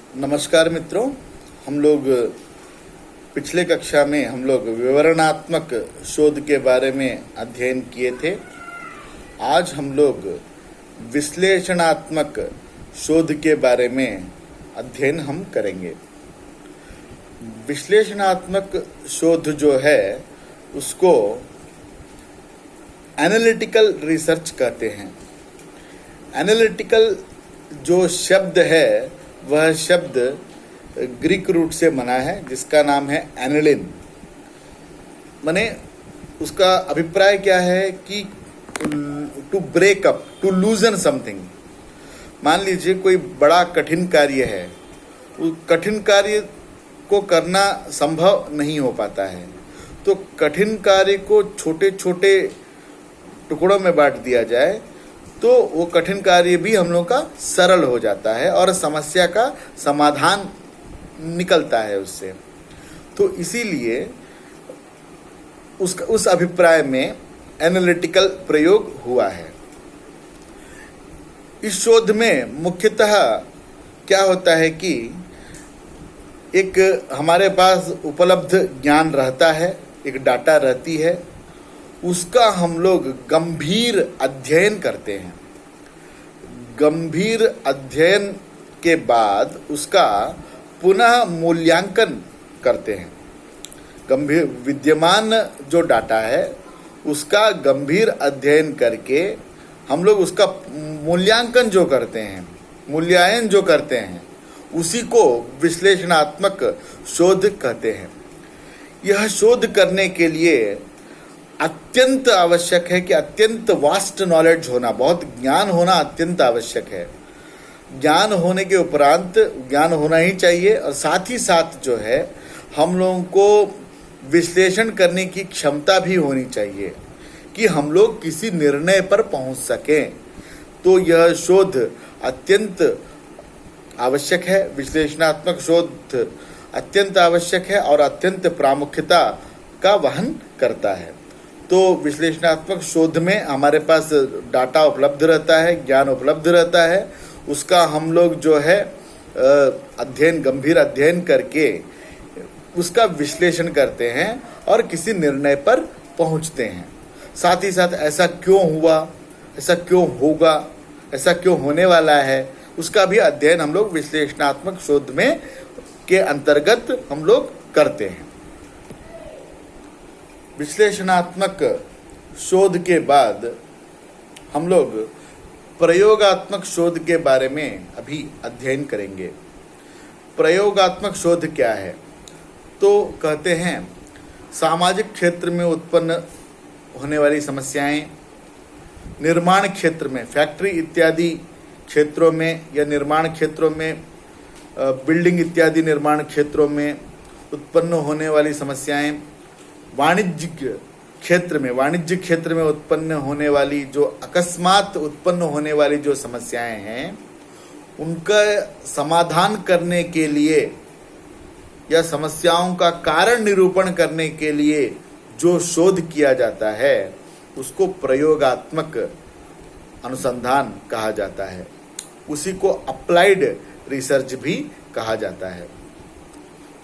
नमस्कार मित्रों, हम लोग पिछले कक्षा में हम लोग विवरणात्मक शोध के बारे में अध्ययन किए थे। आज हम लोग विश्लेषणात्मक शोध के बारे में अध्ययन हम करेंगे। विश्लेषणात्मक शोध जो है उसको एनालिटिकल रिसर्च कहते हैं। एनालिटिकल जो शब्द है वह शब्द ग्रीक रूट से बना है जिसका नाम है एनालिन। माने उसका अभिप्राय क्या है कि to break up, to loosen something. मान लीजिए कोई बड़ा कठिन कार्य है, उस कठिन कार्य को करना संभव नहीं हो पाता है, तो कठिन कार्य को छोटे छोटे टुकड़ों में बांट दिया जाए तो वो कठिन कार्य भी हम लोग का सरल हो जाता है और समस्या का समाधान निकलता है उससे। तो इसीलिए उस अभिप्राय में एनालिटिकल प्रयोग हुआ है। इस शोध में मुख्यतः क्या होता है कि एक हमारे पास उपलब्ध ज्ञान रहता है, एक डाटा रहती है, उसका हम लोग गंभीर अध्ययन करते हैं। गंभीर अध्ययन के बाद उसका पुनः मूल्यांकन करते हैं। गंभीर विद्यमान जो डाटा है उसका गंभीर अध्ययन करके हम लोग उसका मूल्यांकन जो करते हैं, मूल्यांकन जो करते हैं, उसी को विश्लेषणात्मक शोध कहते हैं। यह शोध करने के लिए अत्यंत आवश्यक है कि अत्यंत वास्ट नॉलेज होना, बहुत ज्ञान होना अत्यंत आवश्यक है। ज्ञान होने के उपरांत ज्ञान होना ही चाहिए और साथ ही साथ जो है हम लोगों को विश्लेषण करने की क्षमता भी होनी चाहिए कि हम लोग किसी निर्णय पर पहुंच सकें। तो यह शोध अत्यंत आवश्यक है, विश्लेषणात्मक शोध अत्यंत आवश्यक है और अत्यंत प्रामुख्यता का वहन करता है। तो विश्लेषणात्मक शोध में हमारे पास डाटा उपलब्ध रहता है, ज्ञान उपलब्ध रहता है, उसका हम लोग जो है अध्ययन, गंभीर अध्ययन करके उसका विश्लेषण करते हैं और किसी निर्णय पर पहुंचते हैं। साथ ही साथ ऐसा क्यों हुआ, ऐसा क्यों होगा, ऐसा क्यों होने वाला है, उसका भी अध्ययन हम लोग विश्लेषणात्मक शोध में के अंतर्गत हम लोग करते हैं। विश्लेषणात्मक शोध के बाद हम लोग प्रयोगात्मक शोध के बारे में अभी अध्ययन करेंगे। प्रयोगात्मक शोध क्या है? तो कहते हैं सामाजिक क्षेत्र में उत्पन्न होने वाली समस्याएं, निर्माण क्षेत्र में, फैक्ट्री इत्यादि क्षेत्रों में या निर्माण क्षेत्रों में, बिल्डिंग इत्यादि निर्माण क्षेत्रों में उत्पन्न होने वाली समस्याएं, वाणिज्य क्षेत्र में उत्पन्न होने वाली जो अकस्मात उत्पन्न होने वाली जो समस्याएं हैं, उनका समाधान करने के लिए या समस्याओं का कारण निरूपण करने के लिए जो शोध किया जाता है उसको प्रयोगात्मक अनुसंधान कहा जाता है। उसी को अप्लाइड रिसर्च भी कहा जाता है।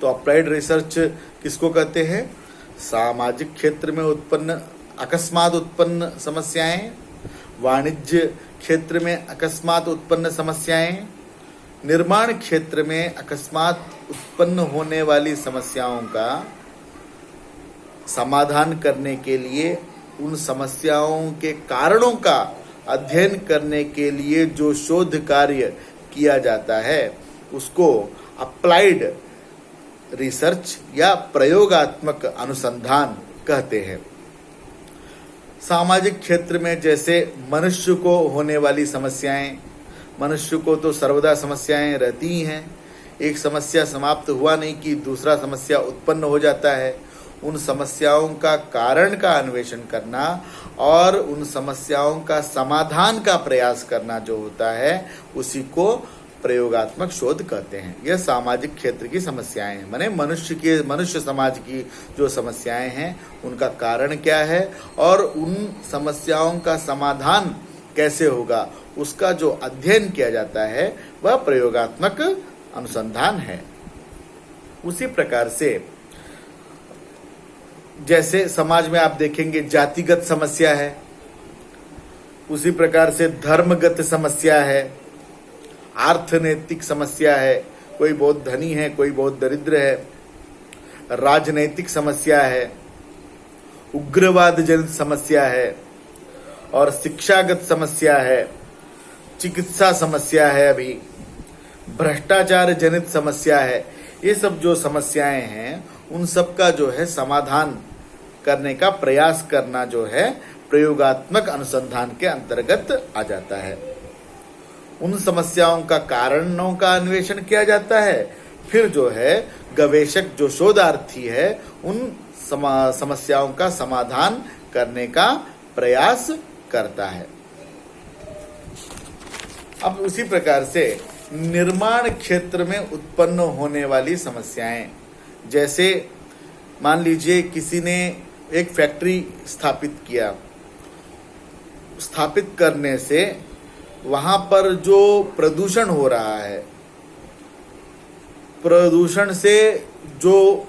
तो अप्लाइड रिसर्च किसको कहते हैं? सामाजिक क्षेत्र में उत्पन्न अकस्मात उत्पन्न समस्याएं, वाणिज्य क्षेत्र में अकस्मात उत्पन्न समस्याएं, निर्माण क्षेत्र में अकस्मात उत्पन्न होने वाली समस्याओं का समाधान करने के लिए, उन समस्याओं के कारणों का अध्ययन करने के लिए जो शोध कार्य किया जाता है उसको अप्लाइड रिसर्च या प्रयोगात्मक अनुसंधान कहते हैं। सामाजिक क्षेत्र में जैसे मनुष्य को होने वाली समस्याएं, मनुष्य को तो सर्वदा समस्याएं रहती ही हैं। एक समस्या समाप्त हुआ नहीं कि दूसरा समस्या उत्पन्न हो जाता है। उन समस्याओं का कारण का अन्वेषण करना और उन समस्याओं का समाधान का प्रयास करना जो होता है उसी को प्रयोगात्मक शोध कहते हैं। यह सामाजिक क्षेत्र की समस्याएं हैं, माने मनुष्य समाज की जो समस्याएं हैं उनका कारण क्या है और उन समस्याओं का समाधान कैसे होगा उसका जो अध्ययन किया जाता है वह प्रयोगात्मक अनुसंधान है। उसी प्रकार से जैसे समाज में आप देखेंगे जातिगत समस्या है, उसी प्रकार से धर्मगत समस्या है, आर्थनैतिक समस्या है, कोई बहुत धनी है कोई बहुत दरिद्र है, राजनैतिक समस्या है, उग्रवाद जनित समस्या है और शिक्षागत समस्या है, चिकित्सा समस्या है, अभी भ्रष्टाचार जनित समस्या है। ये सब जो समस्याएं हैं उन सब का जो है समाधान करने का प्रयास करना जो है प्रयोगात्मक अनुसंधान के अंतर्गत आ जाता है। उन समस्याओं का कारणों का अन्वेषण किया जाता है, फिर जो है गवेषक जो शोधार्थी है उन समस्याओं का समाधान करने का प्रयास करता है। अब उसी प्रकार से निर्माण क्षेत्र में उत्पन्न होने वाली समस्याएं, जैसे मान लीजिए किसी ने एक फैक्ट्री स्थापित किया, स्थापित करने से वहां पर जो प्रदूषण हो रहा है, प्रदूषण से जो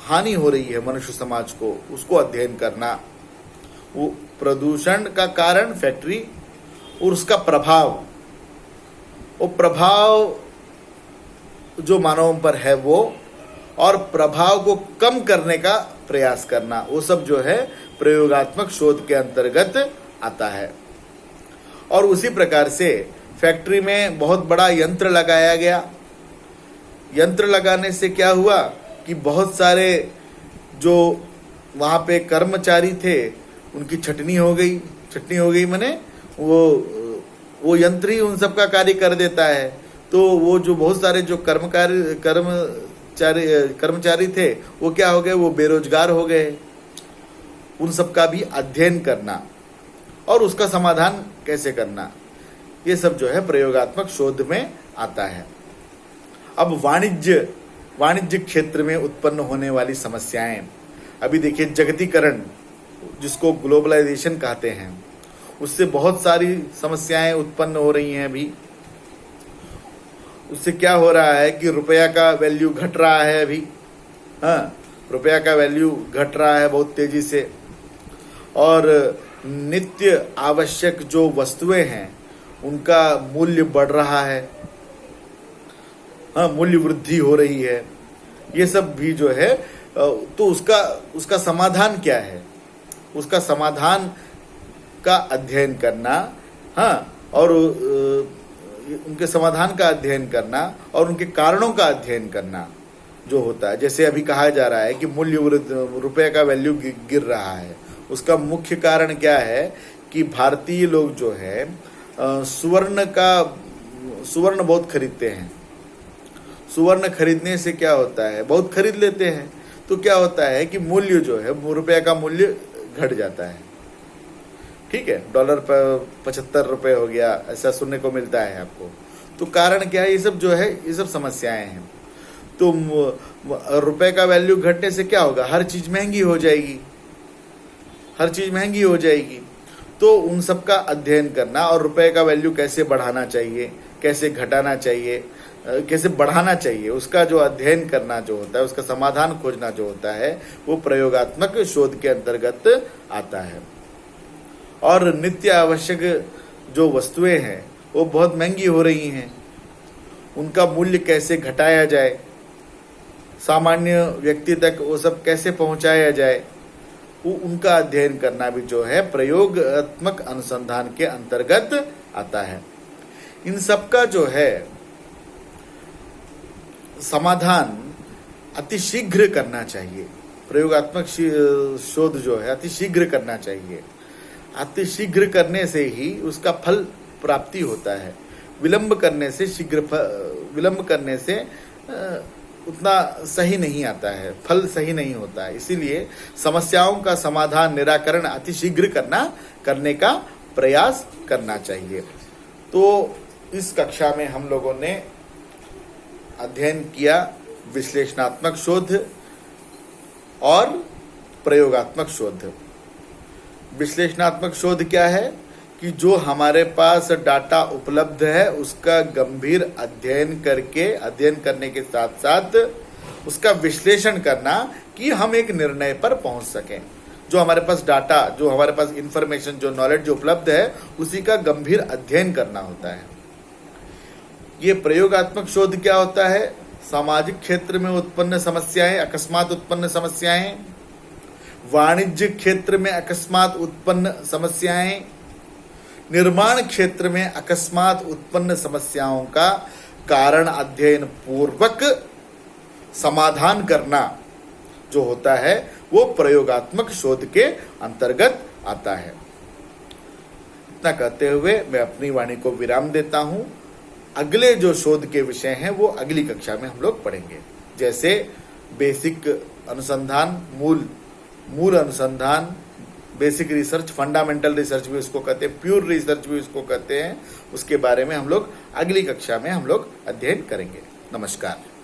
हानि हो रही है मनुष्य समाज को, उसको अध्ययन करना, वो प्रदूषण का कारण फैक्ट्री और उसका प्रभाव, वो प्रभाव जो मानवों पर है वो, और प्रभाव को कम करने का प्रयास करना, वो सब जो है प्रयोगात्मक शोध के अंतर्गत आता है। और उसी प्रकार से फैक्ट्री में बहुत बड़ा यंत्र लगाया गया, यंत्र लगाने से क्या हुआ कि बहुत सारे जो वहाँ पे कर्मचारी थे उनकी छटनी हो गई माने वो यंत्र ही उन सब का कार्य कर देता है। तो वो जो बहुत सारे जो कर्मचारी थे वो क्या हो गए, वो बेरोजगार हो गए। उन सब का भी अध्ययन करना और उसका समाधान कैसे करना, ये सब जो है प्रयोगात्मक शोध में आता है। अब वाणिज्य क्षेत्र में उत्पन्न होने वाली समस्याएं, अभी देखिए जगतीकरण जिसको ग्लोबलाइजेशन कहते हैं, उससे बहुत सारी समस्याएं उत्पन्न हो रही हैं। अभी उससे क्या हो रहा है कि रुपया का वैल्यू घट रहा है, अभी रुपया का वैल्यू घट रहा है बहुत तेजी से, और नित्य आवश्यक जो वस्तुएं हैं उनका मूल्य बढ़ रहा है, मूल्य वृद्धि हो रही है। ये सब भी जो है, तो उसका समाधान क्या है, उसका समाधान का अध्ययन करना, और उनके समाधान का अध्ययन करना और उनके कारणों का अध्ययन करना जो होता है। जैसे अभी कहा जा रहा है कि रुपये का वैल्यू गिर रहा है, उसका मुख्य कारण क्या है कि भारतीय लोग जो है सुवर्ण बहुत खरीदते हैं। सुवर्ण खरीदने से क्या होता है, बहुत खरीद लेते हैं तो क्या होता है कि मूल्य जो है रुपये का मूल्य घट जाता है। ठीक है, डॉलर पर 75 रुपये हो गया, ऐसा सुनने को मिलता है आपको। तो कारण क्या है, ये सब जो है ये सब समस्याएं हैं। तो रुपये का वैल्यू घटने से क्या होगा, हर चीज महंगी हो जाएगी, हर चीज महंगी हो जाएगी। तो उन सब का अध्ययन करना और रुपये का वैल्यू कैसे बढ़ाना चाहिए, कैसे घटाना चाहिए, कैसे बढ़ाना चाहिए, उसका जो अध्ययन करना जो होता है, उसका समाधान खोजना जो होता है, वो प्रयोगात्मक शोध के अंतर्गत आता है। और नित्य आवश्यक जो वस्तुएं हैं वो बहुत महंगी हो रही हैं, उनका मूल्य कैसे घटाया जाए, सामान्य व्यक्ति तक वो सब कैसे पहुंचाया जाए, वो उनका अध्ययन करना भी जो है प्रयोगात्मक अनुसंधान के अंतर्गत आता है। इन सब का जो है समाधान अतिशीघ्र करना चाहिए। प्रयोगात्मक शोध जो है अतिशीघ्र करना चाहिए। अतिशीघ्र करने से ही उसका फल प्राप्ति होता है। विलंब करने से उतना सही नहीं आता है, फल सही नहीं होता है। इसीलिए समस्याओं का समाधान, निराकरण अतिशीघ्र करने का प्रयास करना चाहिए। तो इस कक्षा में हम लोगों ने अध्ययन किया विश्लेषणात्मक शोध और प्रयोगात्मक शोध। विश्लेषणात्मक शोध क्या है कि जो हमारे पास डाटा उपलब्ध है उसका गंभीर अध्ययन करने के साथ साथ उसका विश्लेषण करना कि हम एक निर्णय पर पहुंच सकें। जो हमारे पास डाटा, जो हमारे पास इंफॉर्मेशन, जो नॉलेज जो उपलब्ध है, उसी का गंभीर अध्ययन करना होता है। ये प्रयोगात्मक शोध क्या होता है? सामाजिक क्षेत्र में उत्पन्न समस्याएं, अकस्मात उत्पन्न समस्याएं, वाणिज्य क्षेत्र में अकस्मात उत्पन्न समस्याएं, निर्माण क्षेत्र में अकस्मात उत्पन्न समस्याओं का कारण अध्ययन पूर्वक समाधान करना जो होता है वो प्रयोगात्मक शोध के अंतर्गत आता है। इतना कहते हुए मैं अपनी वाणी को विराम देता हूं। अगले जो शोध के विषय हैं वो अगली कक्षा में हम लोग पढ़ेंगे, जैसे बेसिक अनुसंधान, मूल अनुसंधान, बेसिक रिसर्च, फंडामेंटल रिसर्च भी उसको कहते हैं, प्योर रिसर्च भी उसको कहते हैं। उसके बारे में हम लोग अगली कक्षा में हम लोग अध्ययन करेंगे। नमस्कार।